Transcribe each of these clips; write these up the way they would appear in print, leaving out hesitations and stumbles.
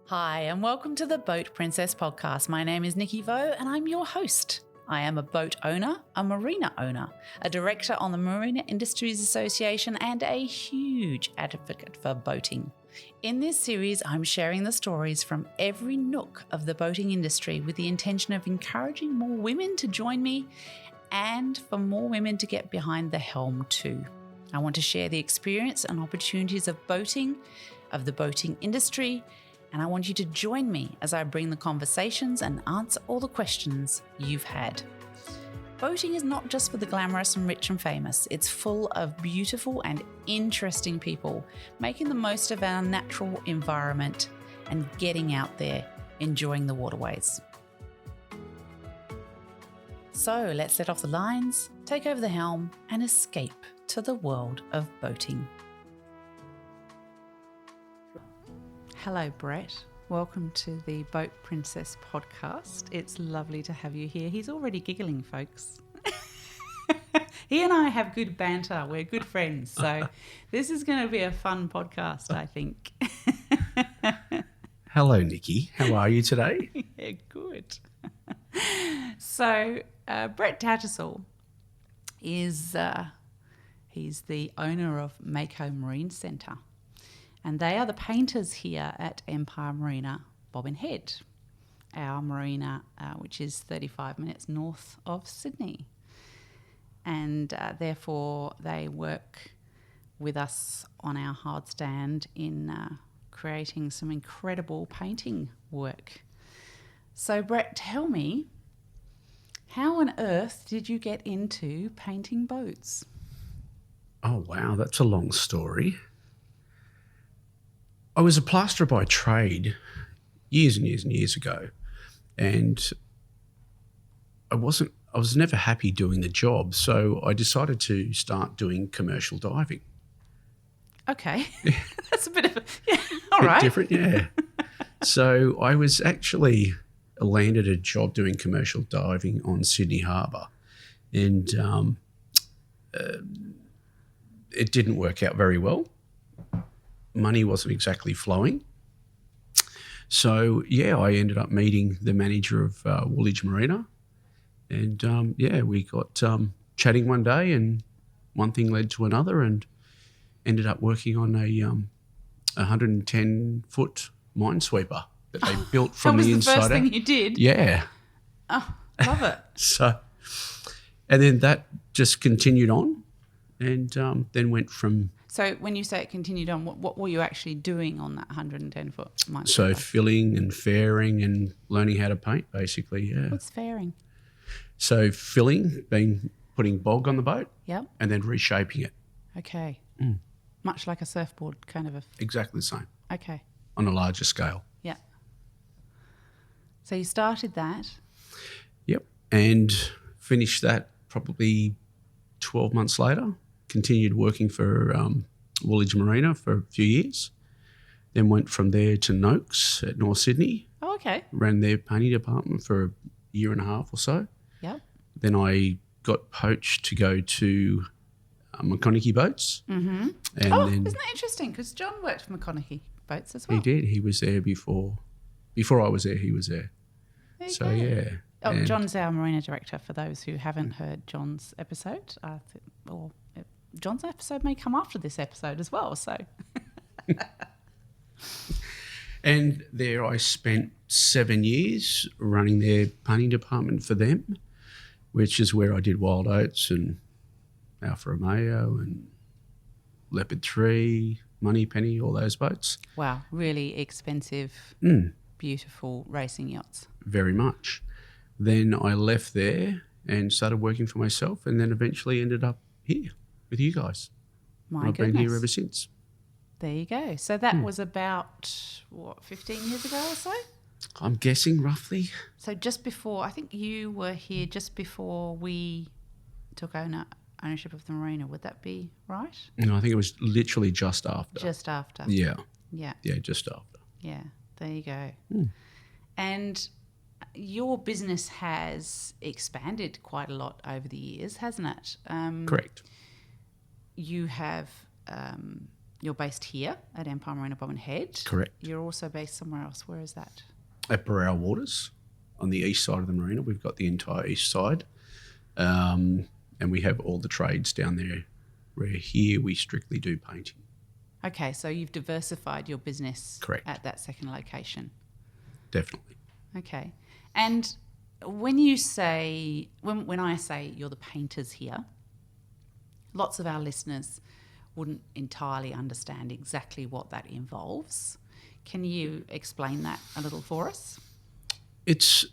Hi, and welcome to the Boat Princess podcast. My name is Nicky Vaux, and I'm your host. I am a boat owner, a marina owner, a director on the Marina Industries Association, and a huge advocate for boating. In this series, I'm sharing the stories from every nook of the boating industry with the intention of encouraging more women to join me and for more women to get behind the helm too. I want to share the experience and opportunities of boating, of the boating industry, and I want you to join me as I bring the conversations and answer all the questions you've had. Boating is not just for the glamorous and rich and famous. It's full of beautiful and interesting people making the most of our natural environment and getting out there, enjoying the waterways. So let's let off the lines, take over the helm, and escape to the world of boating. Hello, Brett. Welcome to the Boat Princess podcast. It's lovely to have you here. He's already giggling, folks. He and I have good banter. We're good friends. So this is going to be a fun podcast, I think. Hello, Nikki. How are you today? Yeah, good. So Brett Tattersall is he's the owner of Mako Marine Centre. And they are the painters here at Empire Marina Bobbin Head, our marina, which is 35 minutes north of Sydney. And therefore, they work with us on our hard stand in creating some incredible painting work. So, Brett, tell me, how on earth did you get into painting boats? Oh, wow. That's a long story. I was a plasterer by trade years and years and years ago, and I was never happy doing the job, so I decided to start doing commercial diving. Okay. That's a bit of all right. Different, yeah. So I was actually landed a job doing commercial diving on Sydney Harbour, and it didn't work out very well. Money wasn't exactly flowing. So, yeah, I ended up meeting the manager of Woolwich Marina. And, we got chatting one day, and one thing led to another, and ended up working on a 110-foot minesweeper that they built from the inside out. That was the first thing you did? Yeah. Oh, love it. And then that just continued on, and then went from... So when you say it continued on, what were you actually doing on that 110-foot minesweeper? So filling and fairing and learning how to paint, basically, yeah. What's fairing? So filling, putting bog on the boat, Yep. and then reshaping it. Okay. Much like a surfboard kind of a... Exactly the same. Okay. On a larger scale. Yeah. So you started that. Yep. And finished that probably 12 months later. Continued working for Woolwich Marina for a few years. Then went from there to Noakes at North Sydney. Oh, okay. Ran their painting department for a year and a half or so. Yep. Then I got poached to go to McConaughey Boats. Mm-hmm. And isn't that interesting? Because John worked for McConaughey Boats as well. He did. He was there before I was there, he was there. There you So, go. yeah. Oh, and John's our marina director, for those who haven't heard John's episode. John's episode may come after this episode as well, so... And there I spent 7 years running their painting department for them, which is where I did Wild Oats and Alfa Romeo and Leopard 3, Moneypenny, all those boats. Wow, really expensive, beautiful racing yachts. Very much. Then I left there and started working for myself, and then eventually ended up here with you guys. I've been here ever since. There you go. So that was about, 15 years ago or so? I'm guessing roughly. So just before, I think you were here just before we took ownership of the marina. Would that be right? No, I think it was literally just after. Just after. Yeah. Yeah. Yeah, just after. Yeah, there you go. And your business has expanded quite a lot over the years, hasn't it? Correct. You have You're based here at Empire Marina Bobbin Head. Correct. You're also based somewhere else. Where is that? At Barrow Waters on the east side of the marina. We've got the entire east side. And we have all the trades down there, where here we strictly do painting. Okay, so you've diversified your business. Correct. At that second location. Definitely. Okay. And when you say, when I say you're the painters here, lots of our listeners wouldn't entirely understand exactly what that involves. Can you explain that a little for us? It's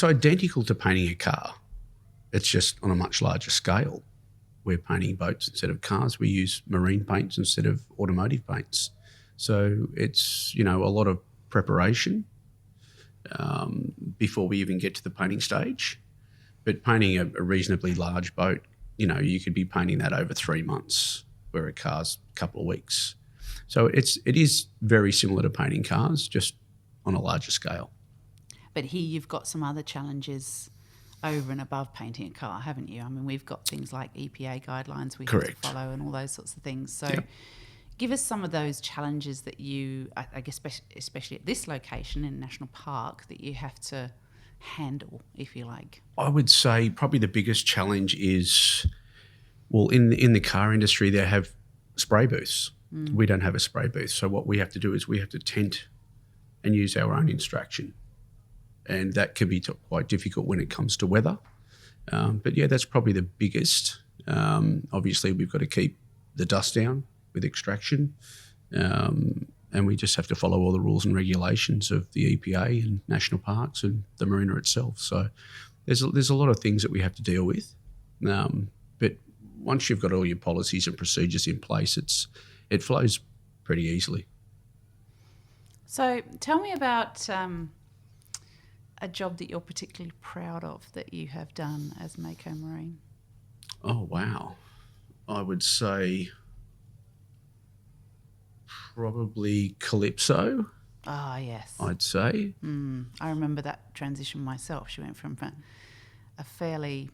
identical to painting a car. It's just on a much larger scale. We're painting boats instead of cars. We use marine paints instead of automotive paints. So it's, a lot of preparation before we even get to the painting stage. But painting a reasonably large boat, you could be painting that over 3 months, where a car's a couple of weeks. So it is very similar to painting cars, just on a larger scale. But here you've got some other challenges over and above painting a car, haven't you? I mean, we've got things like EPA guidelines we have to follow and all those sorts of things. So give us some of those challenges that you, I guess, especially at this location in National Park, that you have to handle, if you like. I would say probably the biggest challenge is, well, in the car industry, they have spray booths. We don't have a spray booth. So what we have to do is we have to tent and use our own extraction. And that can be quite difficult when it comes to weather. But yeah, that's probably the biggest. Obviously, we've got to keep the dust down with extraction. And we just have to follow all the rules and regulations of the EPA and national parks and the marina itself. So there's a lot of things that we have to deal with. But once you've got all your policies and procedures in place, it flows pretty easily. So tell me about a job that you're particularly proud of that you have done as Mako Marine. Oh, wow. I would say probably Calypso. Ah, yes. I'd say. I remember that transition myself. She went from a fairly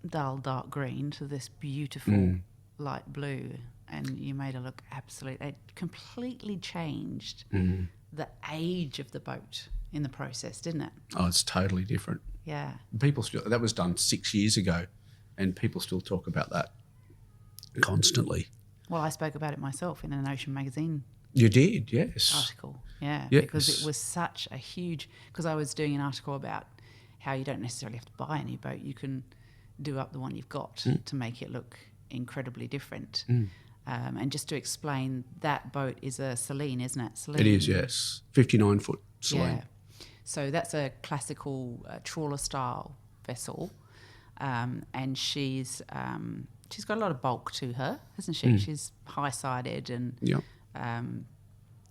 dull dark green to this beautiful light blue, and you made her look it completely changed the age of the boat in the process, didn't it? Oh, it's totally different. Yeah. That was done 6 years ago, and people still talk about that constantly. Well, I spoke about it myself in an Ocean magazine. You did, yes. Article, yeah. Yes. Because it was such a huge, because I was doing an article about how you don't necessarily have to buy a new boat. You can do up the one you've got to make it look incredibly different. And just to explain, that boat is a Celine, isn't it? Celine. It is, yes. 59-foot Celine. Yeah. So that's a classical trawler-style vessel, and she's got a lot of bulk to her, hasn't she? She's high-sided, and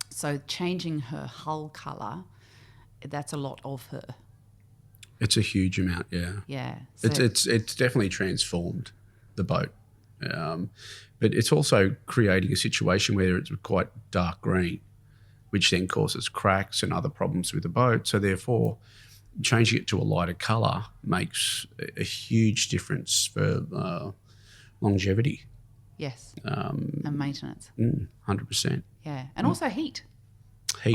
so changing her hull colour, that's a lot of her. It's a huge amount, yeah. Yeah. So it's definitely transformed the boat. But it's also creating a situation where it's quite dark green, which then causes cracks and other problems with the boat. So therefore, changing it to a lighter colour makes a huge difference for longevity. Yes. And maintenance. 100%. Yeah. And also heat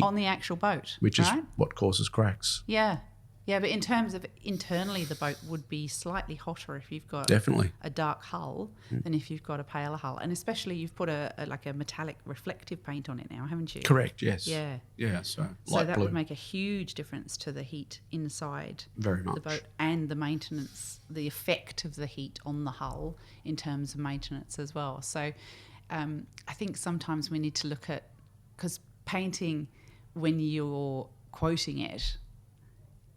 on the actual boat. Which is what causes cracks. Yeah. Yeah, but in terms of internally, the boat would be slightly hotter if you've got a dark hull than if you've got a paler hull. And especially you've put a metallic reflective paint on it now, haven't you? Correct, yes. Yeah. Yeah, so that blue. would make a huge difference to the heat inside Very much. the boat and the maintenance, the effect of the heat on the hull in terms of maintenance as well. So I think sometimes we need to look at, because painting, when you're quoting it,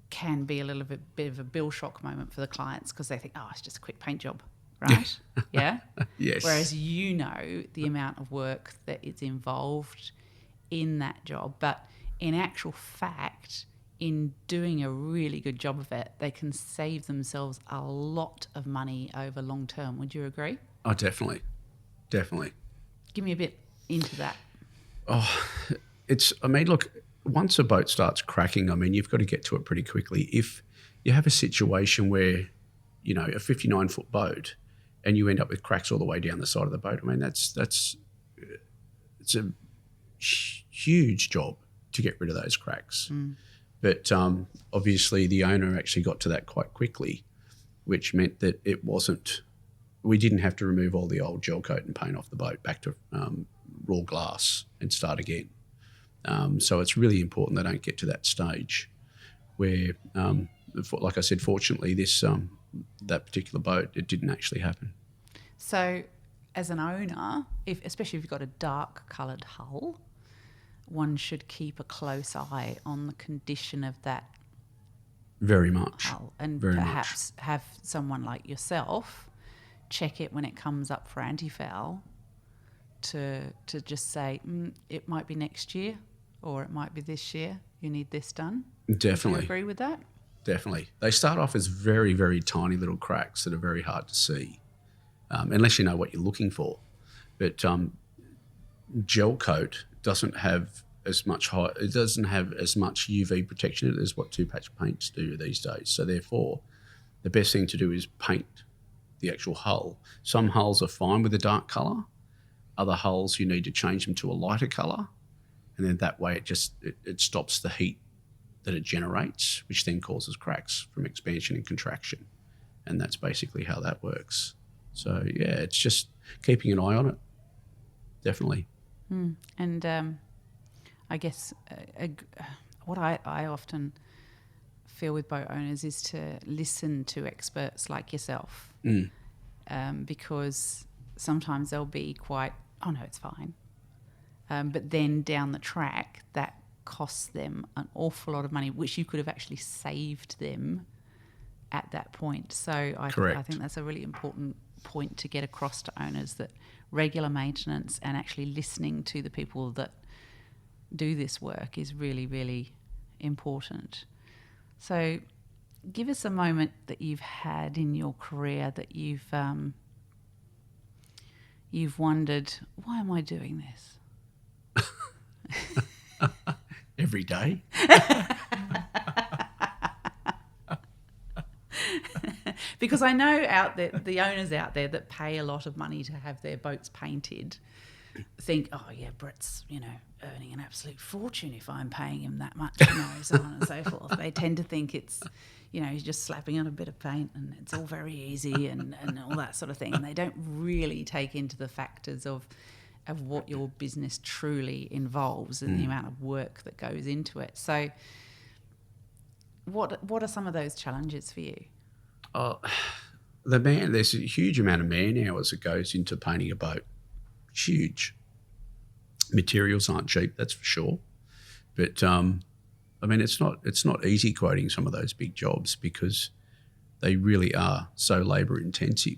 can be a little bit of a bill shock moment for the clients, because they think, oh, it's just a quick paint job, right? Yeah? Yes. Whereas the amount of work that is involved in that job. But in actual fact, in doing a really good job of it, they can save themselves a lot of money over long term. Would you agree? Oh, definitely. Definitely. Give me a bit into that. Oh, look, once a boat starts cracking, you've got to get to it pretty quickly. If you have a situation where, a 59-foot boat and you end up with cracks all the way down the side of the boat, that's it's a huge job to get rid of those cracks. But obviously the owner actually got to that quite quickly, which meant that we didn't have to remove all the old gel coat and paint off the boat back to raw glass and start again. So it's really important they don't get to that stage where, like I said, fortunately that particular boat, it didn't actually happen. So as an owner, especially if you've got a dark coloured hull, one should keep a close eye on the condition of that very much hull, and very perhaps have someone like yourself check it when it comes up for anti-foul to just say, it might be next year or it might be this year, you need this done. Definitely. Do you agree with that? Definitely. They start off as very, very tiny little cracks that are very hard to see, unless you know what you're looking for. But gel coat doesn't have as much UV protection as what two-patch paints do these days. So therefore, the best thing to do is paint the actual hull. Some hulls are fine with a dark colour. Other hulls you need to change them to a lighter colour, and then that way it stops the heat that it generates, which then causes cracks from expansion and contraction. And that's basically how that works. So yeah, it's just keeping an eye on it. Definitely. And I guess what I often feel with boat owners is to listen to experts like yourself, because sometimes they'll be quite, oh no, it's fine. But then down the track, that costs them an awful lot of money, which you could have actually saved them at that point. So I think that's a really important point to get across to owners, that regular maintenance and actually listening to the people that do this work is really, really important. So give us a moment that you've had in your career that you've wondered, why am I doing this? Every day. Because I know out there, the owners out there that pay a lot of money to have their boats painted think, oh yeah, Brett's, earning an absolute fortune if I'm paying him that much, so on and so forth. They tend to think it's, he's just slapping on a bit of paint and it's all very easy and all that sort of thing. And they don't really take into the factors of what your business truly involves and the amount of work that goes into it. So what are some of those challenges for you? There's a huge amount of man hours that goes into painting a boat. Huge. Materials aren't cheap, that's for sure. But it's not easy quoting some of those big jobs because they really are so labour intensive.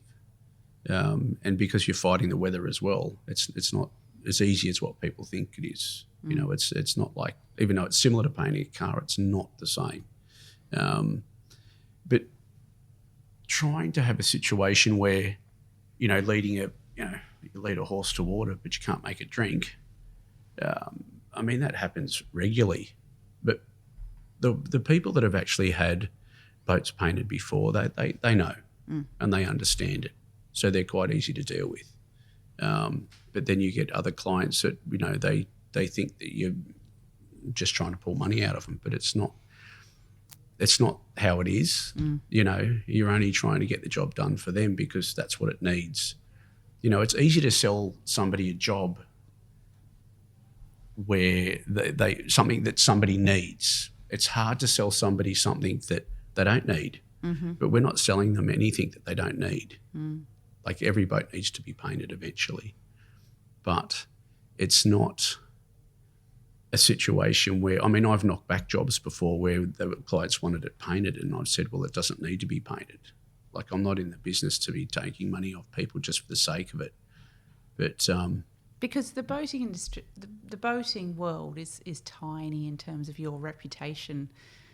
And because you're fighting the weather as well, it's not as easy as what people think it is. It's not like, even though it's similar to painting a car, it's not the same. But trying to have a situation where, leading you lead a horse to water, but you can't make it drink. That happens regularly. But the people that have actually had boats painted before, they know and they understand it. So they're quite easy to deal with. But then you get other clients that, they think that you're just trying to pull money out of them, but it's not how it is. You're only trying to get the job done for them because that's what it needs. It's easy to sell somebody a job where something that somebody needs. It's hard to sell somebody something that they don't need. But we're not selling them anything that they don't need. Like every boat needs to be painted eventually. But it's not a situation where, I've knocked back jobs before where the clients wanted it painted and I've said, well, it doesn't need to be painted. Like, I'm not in the business to be taking money off people just for the sake of it. But because the boating industry, the boating world is tiny in terms of your reputation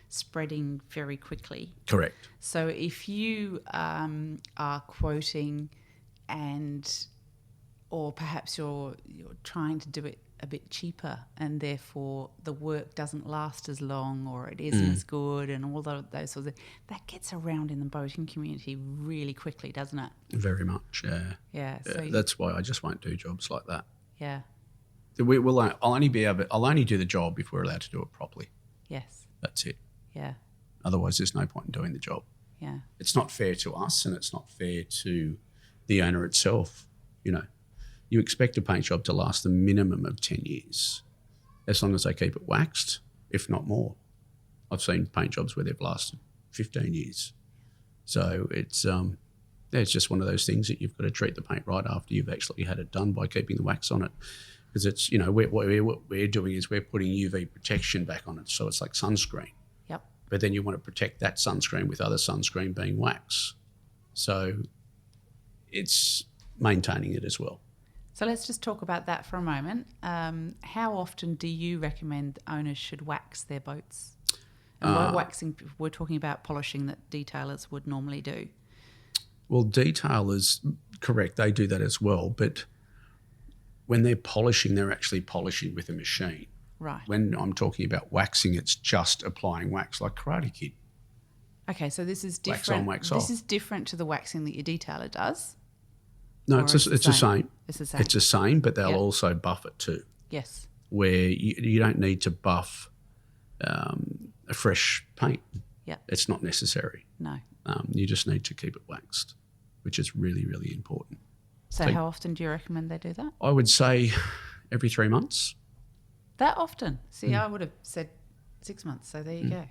spreading very quickly. Correct. So if you are quoting or perhaps you're trying to do it a bit cheaper and therefore the work doesn't last as long or it isn't as good and all those sorts of things, that gets around in the boating community really quickly, doesn't it? Very much, yeah. Yeah. So that's why I just won't do jobs like that. Yeah. I'll only do the job if we're allowed to do it properly. Yes. That's it. Yeah. Otherwise, there's no point in doing the job. Yeah. It's not fair to us, and it's not fair to the owner itself. You know, you expect a paint job to last a minimum of 10 years, as long as they keep it waxed, if not more. I've seen paint jobs where they've lasted 15 years. So it's just one of those things that you've got to treat the paint right after you've actually had it done by keeping the wax on it. Because it's, what we're doing is we're putting UV protection back on it. So it's like sunscreen. Yep. But then you want to protect that sunscreen with other sunscreen being wax. So it's maintaining it as well. So let's just talk about that for a moment. How often do you recommend owners should wax their boats? And by waxing, we're talking about polishing that detailers would normally do. Well, detailers, correct, they do that as well. But when they're polishing, they're actually polishing with a machine. Right. When I'm talking about waxing, it's just applying wax like Karate Kid. Okay, so this is different. Wax on, wax off. This is different to the waxing that your detailer does? No, it's the same. It's the same. It's the same, but they'll also buff it too. Yes. Where you don't need to buff a fresh paint. Yeah. It's not necessary. No. You just need to keep it waxed, which is really, really important. So how often do you recommend they do that? I would say every 3 months. That often? See, I would have said 6 months, so there you go.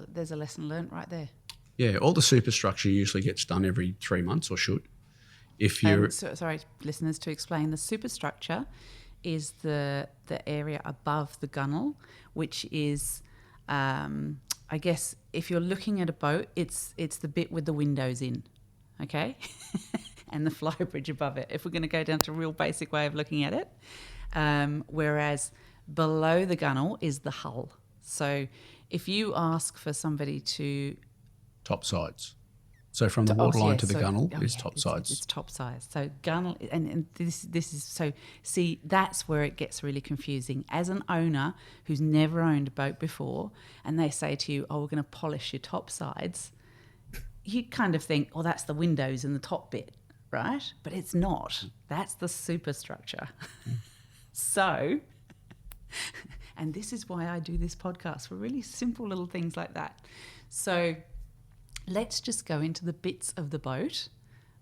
There's a lesson learnt right there. Yeah, all the superstructure usually gets done every 3 months, or should. If you're sorry, listeners, to explain, the superstructure is the area above the gunnel, which is, I guess, if you're looking at a boat, it's the bit with the windows in, okay, and the flybridge above it. If we're going to go down to a real basic way of looking at it, whereas below the gunnel is the hull. So if you ask for somebody to top sides. So from the waterline to the gunnel is top sides. It's top sides. So gunnel, and this is, so see, that's where it gets really confusing. As an owner who's never owned a boat before, and they say to you, oh, we're going to polish your top sides, you kind of think, oh, that's the windows and the top bit, right? But it's not. That's the superstructure. So, and this is why I do this podcast, for really simple little things like that. So let's just go into the bits of the boat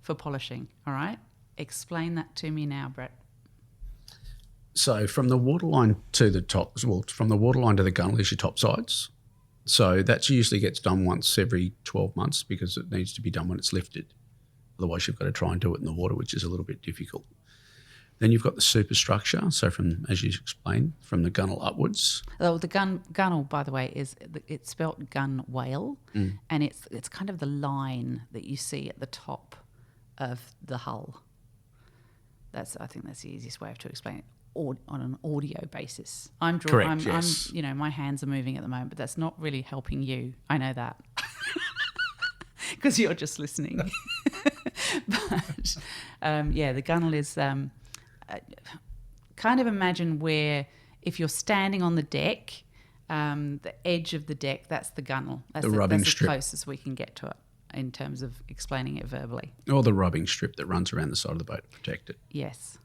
for polishing, all right? Explain that to me now, Brett. So from the waterline to the top, well, from the waterline to the gunnel is your top sides. So that usually gets done once every 12 months because it needs to be done when it's lifted. Otherwise, you've got to try and do it in the water, which is a little bit difficult. Then you've got the superstructure. So from, as you explained, from the gunnel upwards. Oh, the gunnel, by the way, it's spelt gun whale, and it's kind of the line that you see at the top of the hull. I think that's the easiest way to explain it on an audio basis. Correct, yes. My hands are moving at the moment, but that's not really helping you. I know that because you're just listening. But the gunnel is. Kind of imagine where, if you're standing on the deck, the edge of the deck, that's the gunnel. That's the rubbing strip. That's the closest we can get to it in terms of explaining it verbally. Or the rubbing strip that runs around the side of the boat to protect it. Yes.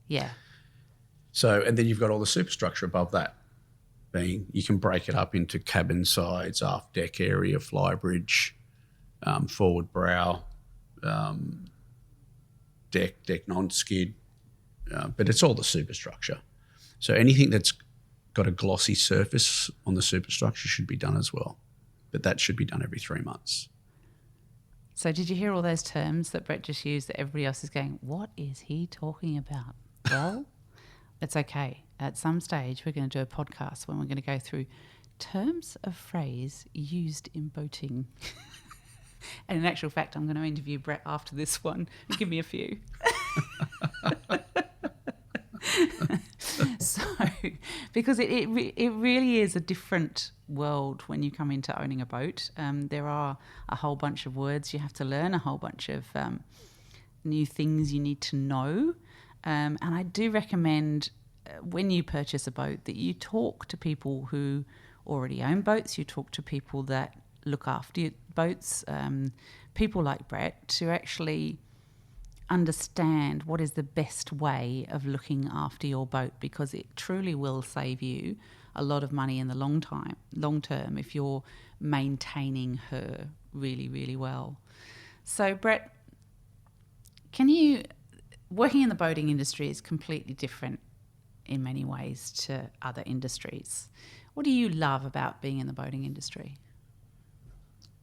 Yeah. So, and then you've got all the superstructure above that, being you can break it up into cabin sides, aft deck area, flybridge, forward brow, deck non-skid. But it's all the superstructure. So anything that's got a glossy surface on the superstructure should be done as well. But that should be done every 3 months. So did you hear all those terms that Brett just used that everybody else is going, what is he talking about? Well, it's okay. At some stage, we're going to do a podcast when we're going to go through terms of phrase used in boating. And in actual fact, I'm going to interview Brett after this one. Give me a few. So, because it really is a different world when you come into owning a boat. There are a whole bunch of words you have to learn, a whole bunch of new things you need to know. And I do recommend when you purchase a boat that you talk to people who already own boats, you talk to people that look after your boats, people like Brett, to actually understand what is the best way of looking after your boat, because it truly will save you a lot of money in the long term if you're maintaining her really, really well. So, Brett, working in the boating industry is completely different in many ways to other industries. What do you love about being in the boating industry?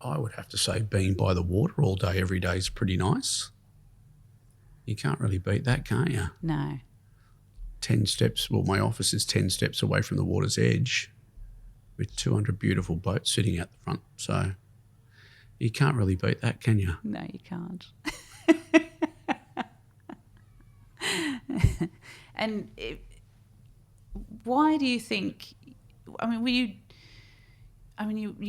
I would have to say being by the water all day, every day is pretty nice. You can't really beat that, can't you? No. 10 steps, well, my office is 10 steps away from the water's edge with 200 beautiful boats sitting out the front. So you can't really beat that, can you? No, you can't. And why do you think, you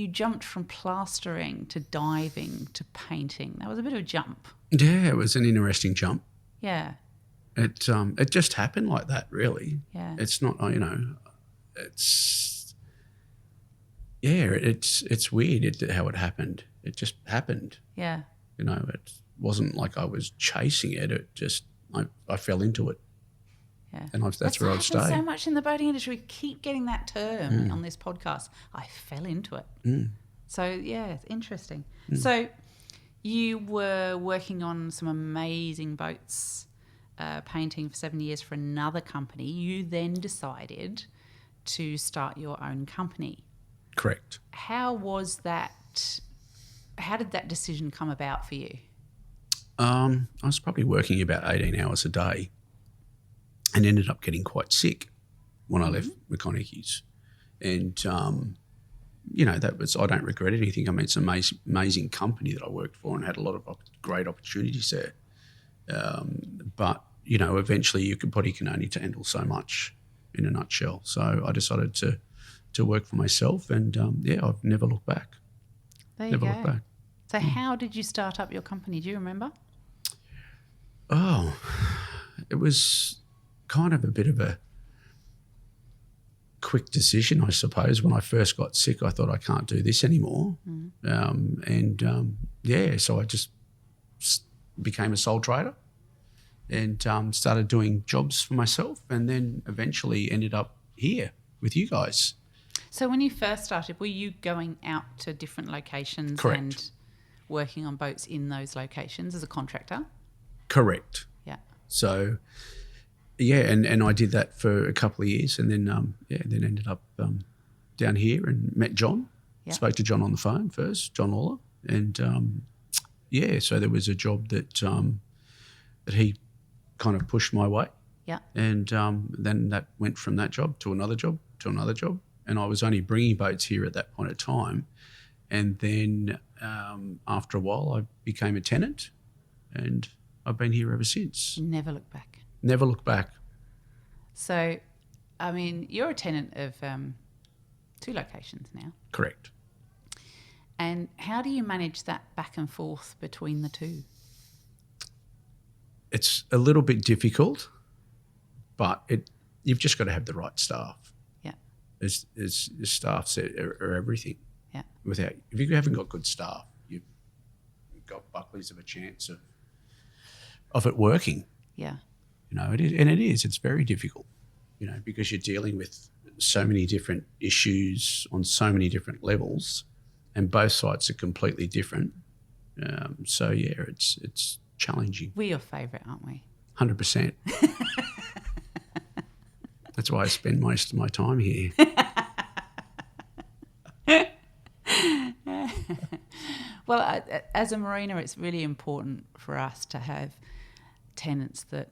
jumped from plastering to diving to painting. That was a bit of a jump. Yeah, it was an interesting jump. Yeah. It just happened like that, really. Yeah. It's not, it's weird how it happened. It just happened. Yeah. It wasn't like I was chasing it. It just, I fell into it. Yeah. And that's where I'd stay. So much in the boating industry. We keep getting that term on this podcast. I fell into it. Mm. So, yeah, it's interesting. So you were working on some amazing boats, painting for 7 years for another company. You then decided to start your own company. Correct. How was that? How did that decision come about for you? I was probably working about 18 hours a day and ended up getting quite sick when I left McConaughey's. And, I don't regret anything. I mean, it's an amazing company that I worked for and had a lot of great opportunities there. But, eventually you can only handle so much in a nutshell. So I decided to work for myself and, I've never looked back. There you go. So how did you start up your company? Do you remember? Oh, it was kind of a bit of a quick decision, I suppose. When I first got sick, I thought I can't do this anymore. So I just became a sole trader and started doing jobs for myself, and then eventually ended up here with you guys. So when you first started, were you going out to different locations? Correct. And working on boats in those locations as a contractor? Correct. Yeah. So, and I did that for a couple of years, and then then ended up down here and met John. Yeah. Spoke to John on the phone first, John Lawler, and so there was a job that he kind of pushed my way. Yeah. And then that went from that job to another job to another job, and I was only bringing boats here at that point of time, and then after a while I became a tenant, and I've been here ever since. Never look back. Never look back. So, I mean, you're a tenant of 2 locations now. Correct. And how do you manage that back and forth between the 2? It's a little bit difficult, but you've just got to have the right staff. Yeah. It's staff are everything. Yeah. If you haven't got good staff, you've got buckleys of a chance of it working. Yeah. It's very difficult, because you're dealing with so many different issues on so many different levels, and both sides are completely different. It's challenging. We're your favourite, aren't we? 100%. That's why I spend most of my time here. Well, as a marina, it's really important for us to have tenants that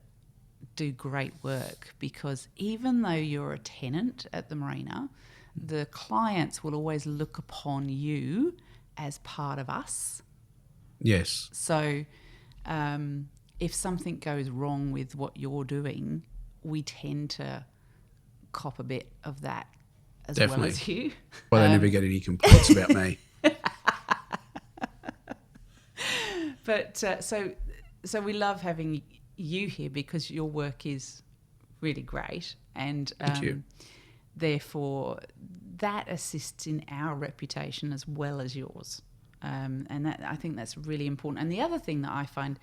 do great work, because even though you're a tenant at the marina, the clients will always look upon you as part of us. Yes. So if something goes wrong with what you're doing, we tend to cop a bit of that as Definitely. well as you. Well, they never get any complaints about me. But so we love having you here because your work is really great, and Thank you. Therefore that assists in our reputation as well as yours. And that, I think that's really important. And the other thing that I find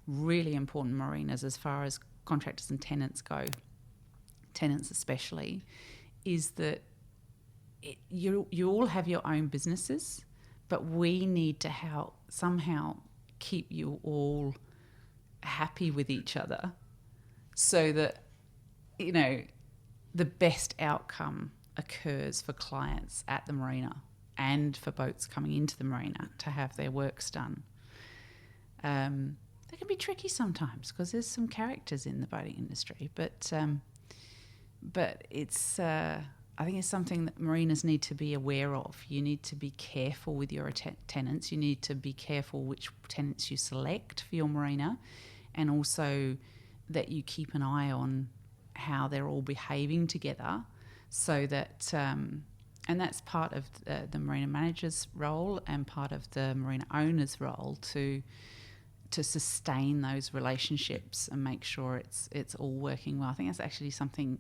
really important marinas as far as contractors and tenants go, tenants especially, is that you all have your own businesses, but we need to somehow keep you all happy with each other so that, you know, the best outcome occurs for clients at the marina and for boats coming into the marina to have their works done. They can be tricky sometimes because there's some characters in the boating industry, but it's I think it's something that marinas need to be aware of. You need to be careful with your tenants. You need to be careful which tenants you select for your marina, and also that you keep an eye on how they're all behaving together, so that and that's part of the marina manager's role and part of the marina owner's role to sustain those relationships and make sure it's all working well. I think that's actually something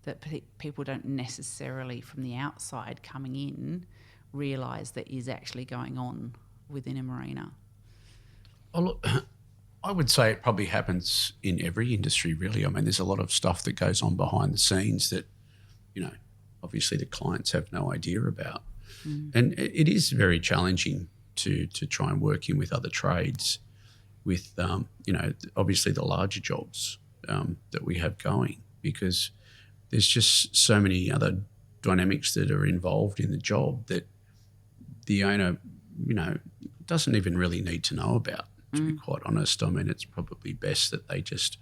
that people don't necessarily from the outside coming in realise that is actually going on within a marina. Oh, look, I would say it probably happens in every industry, really. I mean, there's a lot of stuff that goes on behind the scenes that, you know, obviously the clients have no idea about. And it is very challenging to try and work in with other trades with, you know, obviously the larger jobs that we have going, because there's just so many other dynamics that are involved in the job that the owner, you know, doesn't even really need to know about, to be quite honest. I mean, it's probably best that they just,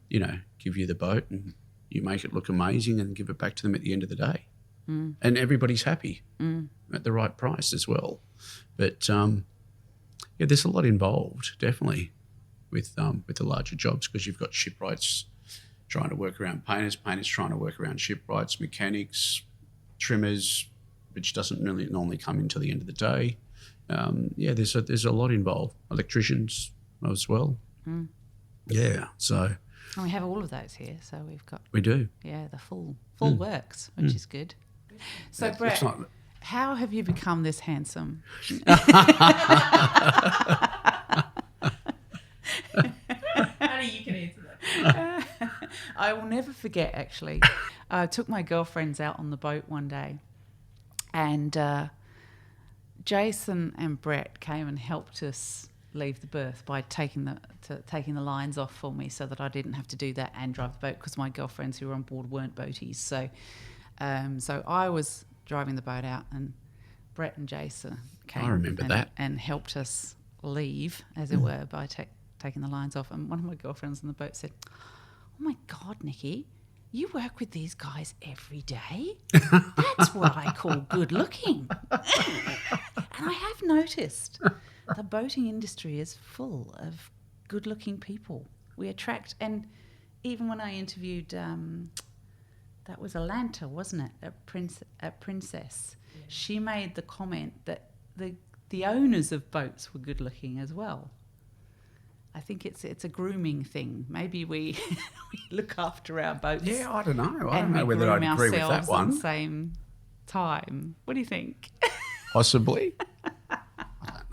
you know, give you the boat and you make it look amazing and give it back to them at the end of the day. And everybody's happy at the right price as well. But, yeah, there's a lot involved, definitely, with the larger jobs, because you've got shipwrights trying to work around painters trying to work around shipwrights, mechanics, trimmers, which doesn't really normally come in till the end of the day. Yeah, there's a lot involved. Electricians as well. Yeah, so. And we have all of those here, so We do. Yeah, the full works, which is good. So, yeah, Brett, how have you become this handsome? Honey, you can answer that. I will never forget, actually. I took my girlfriends out on the boat one day, and Jason and Brett came and helped us leave the berth by taking the lines off for me, so that I didn't have to do that and drive the boat, because my girlfriends who were on board weren't boaties. So I was driving the boat out, and Brett and Jason came. I remember that. And helped us leave, as it were, by taking the lines off. And one of my girlfriends on the boat said, "Oh my God, Nicky, you work with these guys every day? That's what I call good looking." And I have noticed the boating industry is full of good looking people. We attract, and even when I interviewed, that was Atlanta, wasn't it, at Princess, she made the comment that the owners of boats were good looking as well. I think it's a grooming thing. Maybe we look after our boats. Yeah, I don't know. I don't know whether I'd agree with that one. At the same time. What do you think? Possibly. I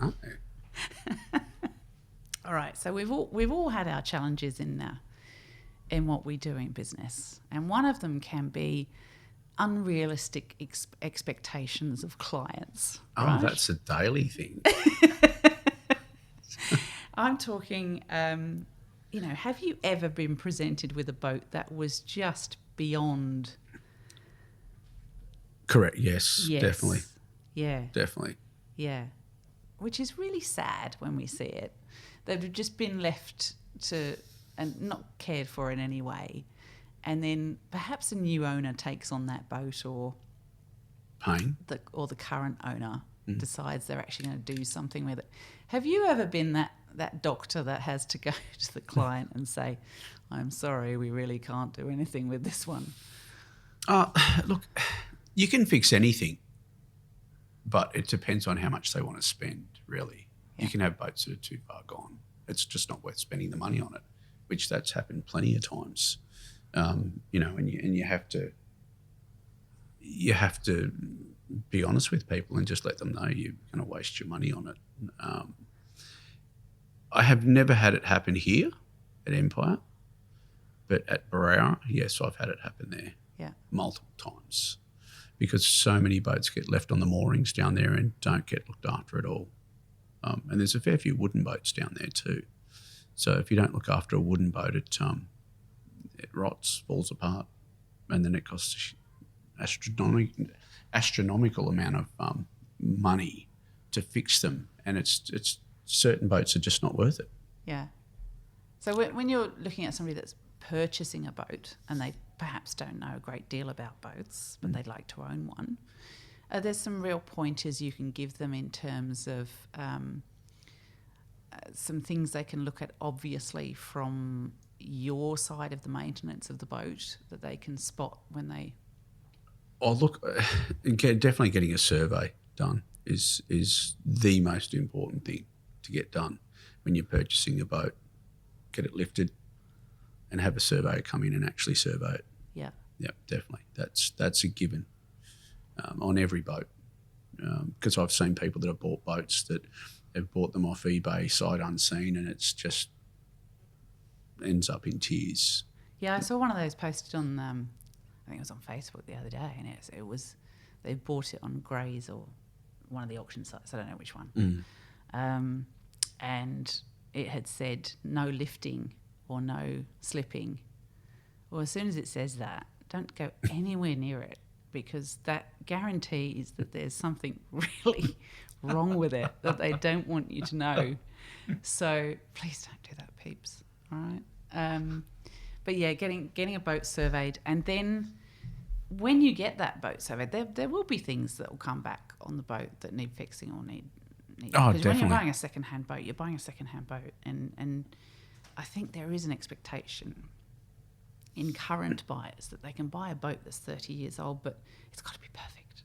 don't know. All right. So we've all had our challenges in what we do in business, and one of them can be unrealistic expectations of clients. Oh, right? That's a daily thing. I'm talking, have you ever been presented with a boat that was just beyond? Correct, yes, definitely. Yeah. Definitely. Yeah. Which is really sad when we see it. They've just been left to, and not cared for in any way. And then perhaps a new owner takes on that boat, or Pain. The current owner decides they're actually going to do something with it. Have you ever been that doctor that has to go to the client and say, "I'm sorry, we really can't do anything with this one"? Look, you can fix anything, but it depends on how much they want to spend, really. Yeah. You can have boats that are too far gone. It's just not worth spending the money on it, which that's happened plenty of times. And you have to be honest with people and just let them know you're going to waste your money on it. I have never had it happen here at Empire, but at Barrera, yes, I've had it happen there multiple times because so many boats get left on the moorings down there and don't get looked after at all. And there's a fair few wooden boats down there too. So if you don't look after a wooden boat, it rots, falls apart, and then it costs astronomical amount of money to fix them. And it's certain boats are just not worth it. Yeah. So when you're looking at somebody that's purchasing a boat and they perhaps don't know a great deal about boats, but they'd like to own one, there's some real pointers you can give them in terms of some things they can look at obviously from your side of the maintenance of the boat that they can spot when they... Oh, look, definitely getting a survey done is the most important thing to get done when you're purchasing a boat. Get it lifted and have a surveyor come in and actually survey it. Yeah. Yeah, definitely. That's a given on every boat because I've seen people that have bought boats that have bought them off eBay sight unseen and it's just ends up in tears. Yeah, I saw one of those posted on, I think it was on Facebook the other day, and it was they bought it on Grays or one of the auction sites, I don't know which one, and it had said no lifting or no slipping. Well, as soon as it says that, don't go anywhere near it because that guarantees that there's something really wrong with it that they don't want you to know. So please don't do that, peeps. All right. But yeah, getting a boat surveyed, and then when you get that boat surveyed, there will be things that will come back on the boat that need fixing or need. Oh, because definitely. when you're buying a second-hand boat, you're buying a second-hand boat, and I think there is an expectation in current buyers that they can buy a boat that's 30 years old, but it's got to be perfect.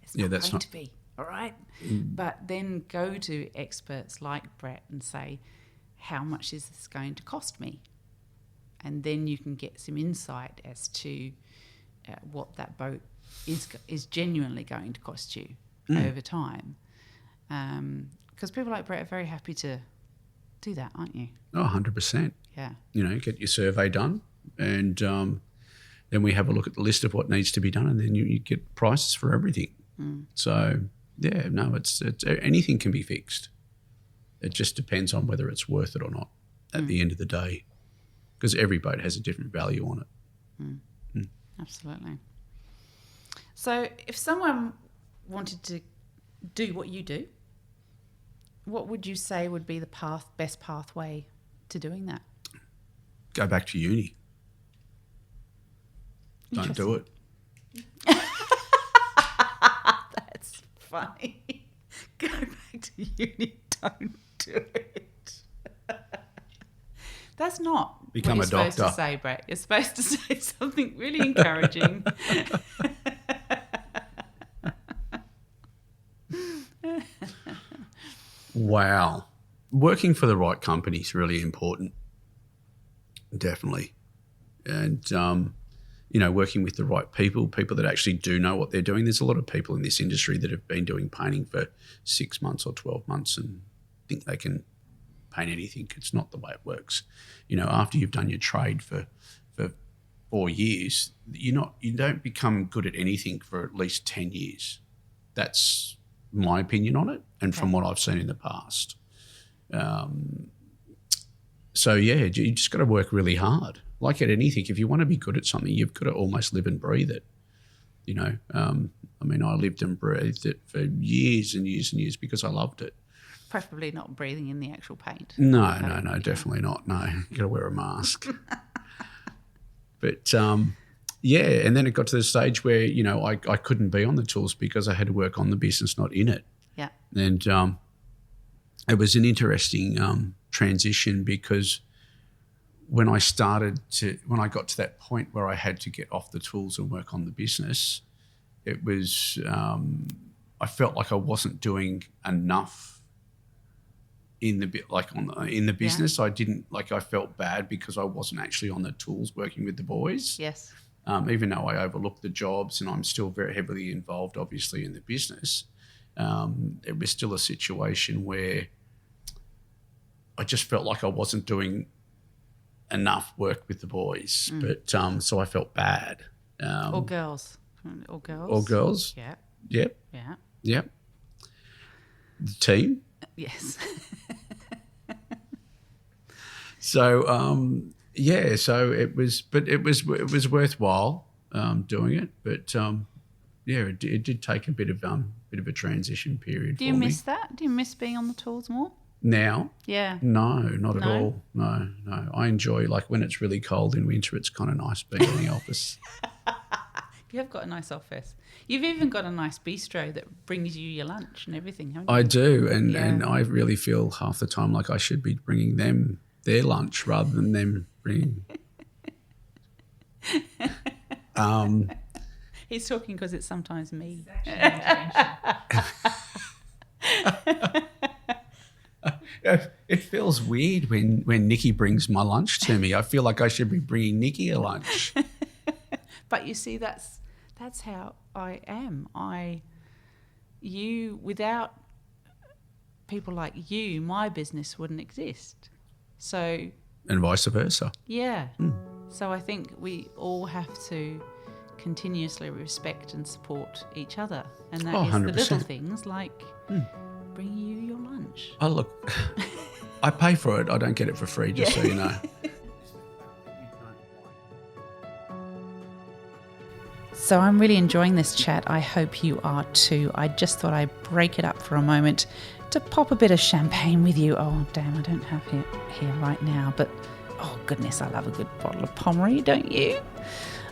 It's not going to be, all right? But then go to experts like Brett and say, how much is this going to cost me? And then you can get some insight as to what that boat is genuinely going to cost you over time. Because people like Brett are very happy to do that, aren't you? Oh, 100%. Yeah. You know, get your survey done and then we have a look at the list of what needs to be done and then you get prices for everything. So, yeah, no, it's anything can be fixed. It just depends on whether it's worth it or not at the end of the day because every boat has a different value on it. Absolutely. So if someone wanted to do what you do, what would you say would be the best pathway to doing that? Go back to uni. Don't do it. That's funny. Go back to uni. Don't do it. That's not Become what a you're doctor. supposed to say, Brett. You're supposed to say something really encouraging. Wow. Working for the right company is really important. Definitely. And, you know, working with the right people that actually do know what they're doing. There's a lot of people in this industry that have been doing painting for 6 months or 12 months and think they can paint anything. It's not the way it works. You know, after you've done your trade for 4 years, you don't become good at anything for at least 10 years. That's my opinion on it and from what I've seen in the past. So, yeah, you just got to work really hard. Like at anything, if you want to be good at something, you've got to almost live and breathe it. You know, I mean, I lived and breathed it for years and years and years because I loved it. Preferably not breathing in the actual paint. No, definitely not. No, you got to wear a mask. But, yeah, and then it got to the stage where, you know, I couldn't be on the tools because I had to work on the business, not in it. Yeah. And it was an interesting transition because when I got to that point where I had to get off the tools and work on the business, it was I felt like I wasn't doing enough in the business. I didn't I felt bad because I wasn't actually on the tools working with the boys. Yes. Even though I overlooked the jobs and I'm still very heavily involved, obviously, in the business, it was still a situation where I just felt like I wasn't doing enough work with the boys. But so I felt bad. Or girls. Or girls. Or girls. Yeah. Yep. Yeah. Yep. The team. Yes. So so it was worthwhile doing it, but it did take a bit of a transition period. Do you miss that? Do you miss being on the tools more? Now? Yeah. No, not at all. No. I enjoy, like, when it's really cold in winter, it's kind of nice being in the office. You have got a nice office. You've even got a nice bistro that brings you your lunch and everything, haven't you? I do, and I really feel half the time like I should be bringing them their lunch rather than them bringing. He's talking because it's sometimes me. It feels weird when Nicky brings my lunch to me. I feel like I should be bringing Nicky a lunch. But you see, that's how I am. Without people like you, my business wouldn't exist. So. And vice versa. Yeah. So I think we all have to continuously respect and support each other, and that is 100%. the little things like bringing you your lunch. Oh, look, I pay for it. I don't get it for free, just so you know. So I'm really enjoying this chat. I hope you are too. I just thought I'd break it up for a moment to pop a bit of champagne with you. Oh, damn, I don't have it here right now. But, oh, goodness, I love a good bottle of Pommery, don't you?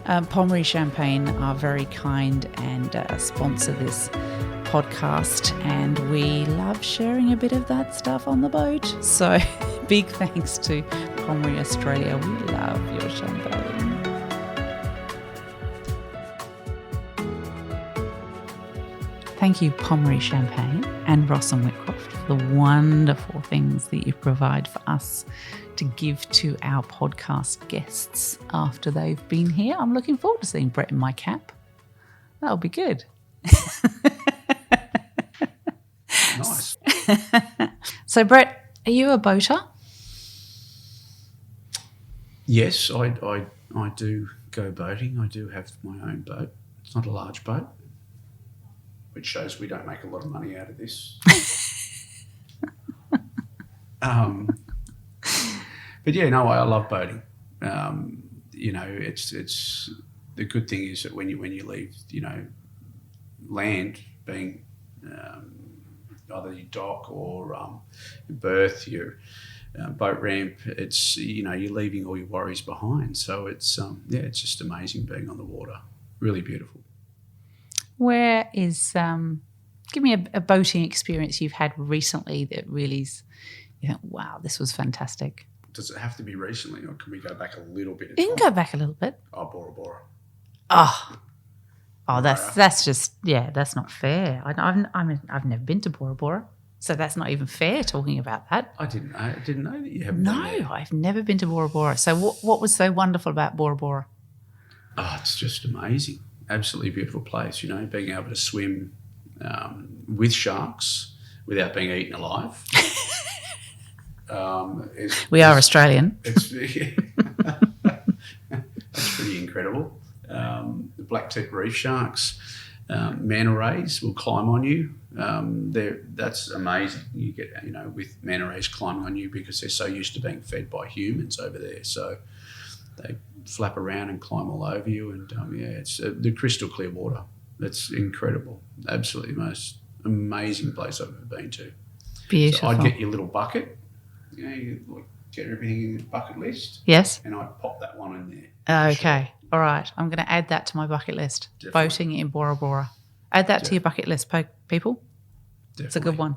Pommery Champagne are very kind and sponsor this podcast, and we love sharing a bit of that stuff on the boat. So big thanks to Pommery Australia. We love your champagne. Thank you, Pommery Champagne and Ross and Whitcroft, for the wonderful things that you provide for us to give to our podcast guests after they've been here. I'm looking forward to seeing Brett in my cap. That'll be good. Nice. So, Brett, are you a boater? Yes, I do go boating. I do have my own boat. It's not a large boat, which shows we don't make a lot of money out of this. But yeah, no, I love boating. It's the good thing is that when you leave, land, being either your dock or your berth, your boat ramp, it's you're leaving all your worries behind. So it's it's just amazing being on the water. Really beautiful. Where is give me a boating experience you've had recently that really is, you think, wow, this was fantastic. Does it have to be recently, or can we go back a little bit? You can go back a little bit. Oh, Bora Bora. Oh, that's just, that's not fair. I've never been to Bora Bora, so that's not even fair talking about that. I didn't know that you haven't. No, I've never been to Bora Bora. So what was so wonderful about Bora Bora? Oh, it's just amazing. Absolutely beautiful place. Being able to swim with sharks without being eaten alive. We are Australian. It's pretty incredible. The black-tip reef sharks, manta rays will climb on you. That's amazing. You get, with manta rays climbing on you because they're so used to being fed by humans over there. So they flap around and climb all over you. And it's the crystal clear water. That's incredible. Absolutely the most amazing place I've ever been to. Beautiful. So I'd get your little bucket. You get everything in the bucket list. Yes. And I'd pop that one in there. Okay. Sure. All right. I'm going to add that to my bucket list. Definitely. Boating in Bora Bora. Add that to your bucket list, people. Definitely. It's a good one.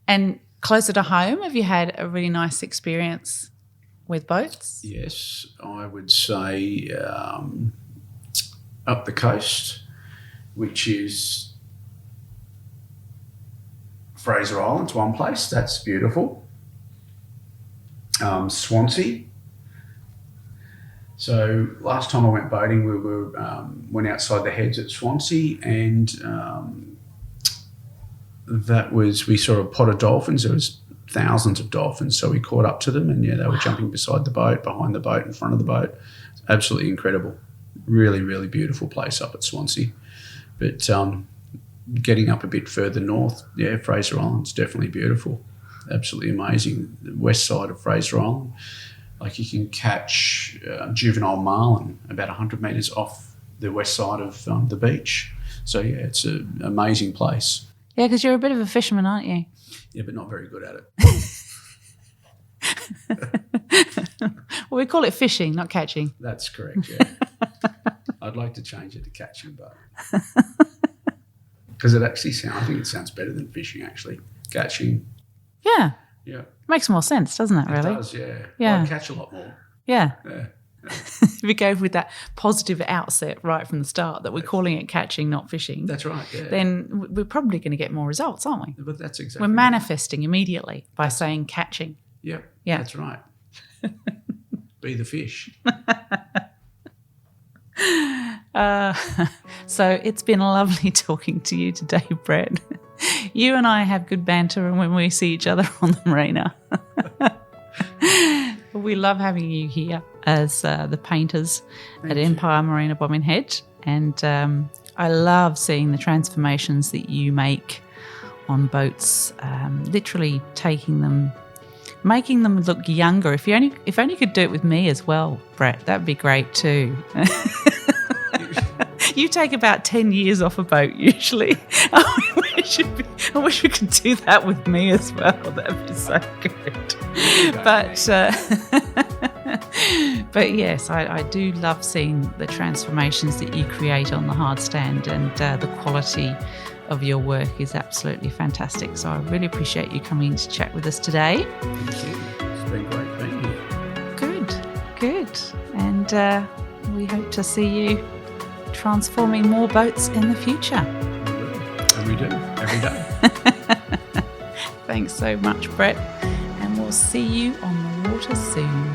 And closer to home, have you had a really nice experience with boats? Yes, I would say up the coast, which is Fraser Island's one place. That's beautiful. Swansea. So last time I went boating, we went outside the heads at Swansea, and we saw a pod of dolphins. There was thousands of dolphins. So we caught up to them, and they were jumping beside the boat, behind the boat, in front of the boat. Absolutely incredible. Really, really beautiful place up at Swansea. But getting up a bit further north, Fraser Island's definitely beautiful. Absolutely amazing. The west side of Fraser Island, like you can catch juvenile marlin about 100 metres off the west side of the beach. So, it's an amazing place. Yeah, because you're a bit of a fisherman, aren't you? Yeah, but not very good at it. Well, we call it fishing, not catching. That's correct, yeah. I'd like to change it to catching, but... Because I think it sounds better than fishing, actually. Catching. Yeah. Yeah. Makes more sense, doesn't it, really? It does, yeah. Yeah. I catch a lot more. Yeah. Yeah. If we go with that positive outset right from the start that we're calling it catching, not fishing. That's right, yeah. Then we're probably going to get more results, aren't we? But that's exactly We're manifesting immediately by saying catching. Yeah. Yeah. That's right. Be the fish. So it's been lovely talking to you today, Brett. You and I have good banter when we see each other on the marina. We love having you here as the painters at Empire Marina Bobbin Head. And I love seeing the transformations that you make on boats, literally making them look younger. If only could do it with me as well, Brett, that'd be great too. You take about 10 years off a boat usually. I wish we could do that with me as well. That'd be so good. But yes, I do love seeing the transformations that you create on the hard stand, and the quality of your work is absolutely fantastic. So I really appreciate you coming to chat with us today. Thank you. It's been great being here. Good. And we hope to see you transforming more boats in the future. We will. And we do, every day. Thanks so much, Brett. And we'll see you on the water soon.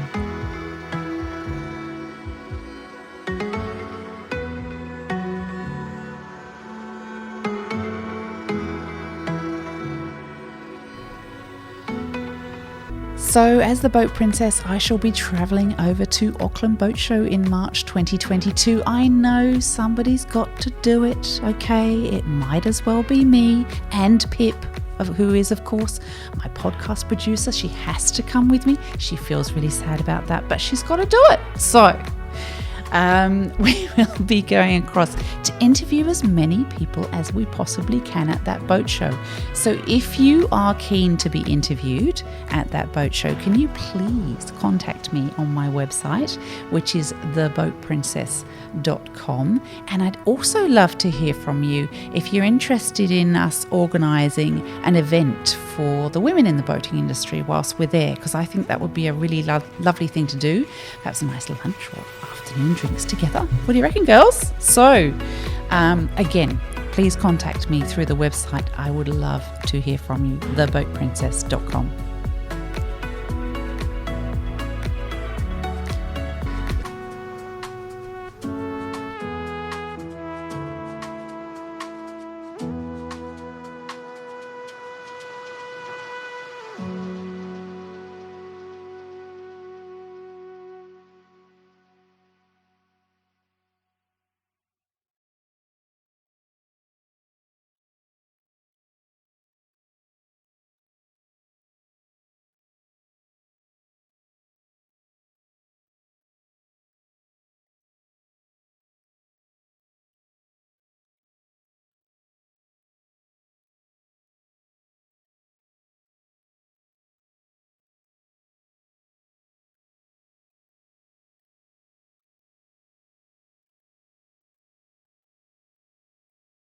So, as the Boat Princess, I shall be travelling over to Auckland Boat Show in March 2022. I know somebody's got to do it, okay? It might as well be me and Pip, who is, of course, my podcast producer. She has to come with me. She feels really sad about that, but she's got to do it. So, we will be going across to interview as many people as we possibly can at that boat show. So if you are keen to be interviewed at that boat show, can you please contact me on my website, which is theboatprincess.com. And I'd also love to hear from you if you're interested in us organising an event for the women in the boating industry whilst we're there, because I think that would be a really lovely thing to do. Perhaps a nice lunch or afternoon drinks together. What do you reckon, girls? So, again, please contact me through the website. I would love to hear from you, theboatprincess.com.